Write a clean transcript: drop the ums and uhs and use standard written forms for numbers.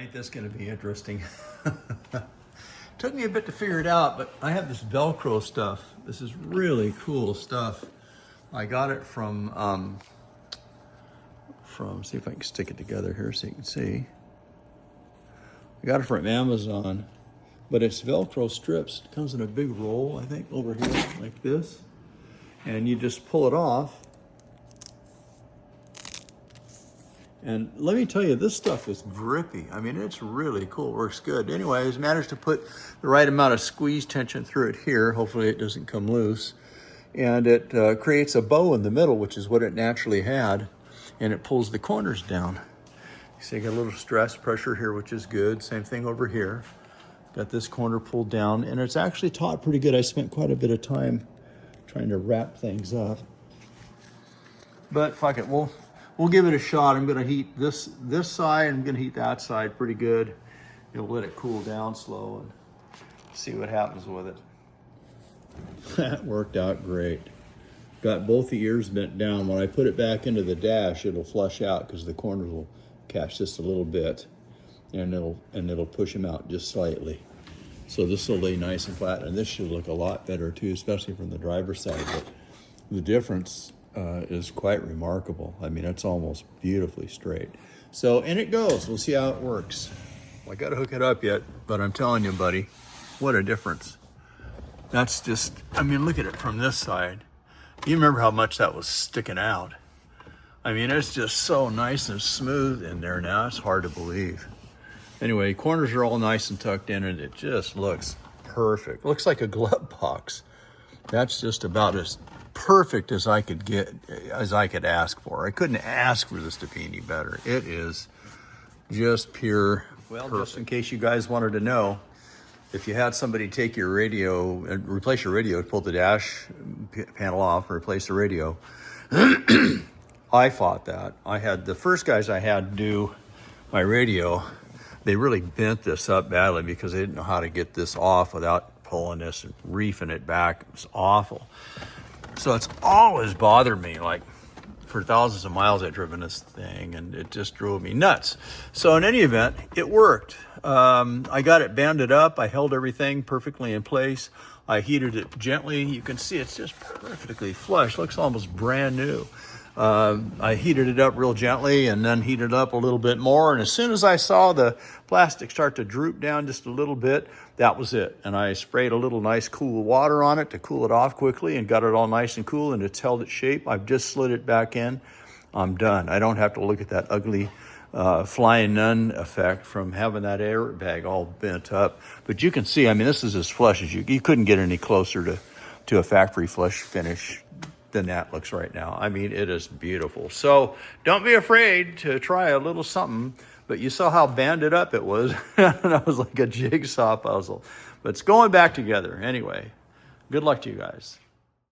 ain't this going to be interesting? Took me a bit to figure it out, but I have this Velcro stuff. This is really cool stuff. I got it from, see if I can stick it together here so you can see. I got it from Amazon, but it's Velcro strips. It comes in a big roll, I think, over here like this. And you just pull it off. And let me tell you, this stuff is grippy. I mean, it's really cool, it works good. Anyway, I managed to put the right amount of squeeze tension through it here. Hopefully it doesn't come loose. And it creates a bow in the middle, which is what it naturally had. And it pulls the corners down. So you got a little stress pressure here, which is good. Same thing over here. Got this corner pulled down, and it's actually taut pretty good. I spent quite a bit of time trying to wrap things up. But fuck it, we'll give it a shot. I'm gonna heat this side, I'm gonna heat that side pretty good. You'll let it cool down slow and see what happens with it. That worked out great. Got both the ears bent down. When I put it back into the dash, it'll flush out because the corners will catch just a little bit, and it'll push them out just slightly. So this will lay nice and flat, and this should look a lot better too, especially from the driver's side. But the difference is quite remarkable. I mean, it's almost beautifully straight. So in it goes. We'll see how it works. I got to hook it up yet, but I'm telling you, buddy, what a difference. That's just, I mean, look at it from this side. You remember how much that was sticking out. I mean, it's just so nice and smooth in there now. It's hard to believe. Anyway, corners are all nice and tucked in, and it just looks perfect. Looks like a glove box. That's just about as perfect as I could get, as I could ask for. I couldn't ask for this to be any better. It is just pure perfect. Just in case you guys wanted to know, if you had somebody take your radio and replace your radio, pull the dash panel off and replace the radio, I fought that. I had the first guys I had do my radio, they really bent this up badly because they didn't know how to get this off without pulling this and reefing it back. It was awful. So it's always bothered me. Like for thousands of miles I've driven this thing, and it just drove me nuts. So in any event, it worked. I got it banded up. I held everything perfectly in place. I heated it gently. You can see it's just perfectly flush. Looks almost brand new. I heated it up real gently and then heated it up a little bit more. And as soon as I saw the plastic start to droop down just a little bit, that was it. And I sprayed a little nice cool water on it to cool it off quickly and got it all nice and cool, and it's held its shape. I've just slid it back in. I'm done. I don't have to look at that ugly flying nun effect from having that airbag all bent up. But you can see, I mean, this is as flush as you couldn't get any closer to a factory flush finish than that looks right now. I mean, it is beautiful. So don't be afraid to try a little something, but you saw how banded up it was. That was like a jigsaw puzzle, but it's going back together. Anyway, good luck to you guys.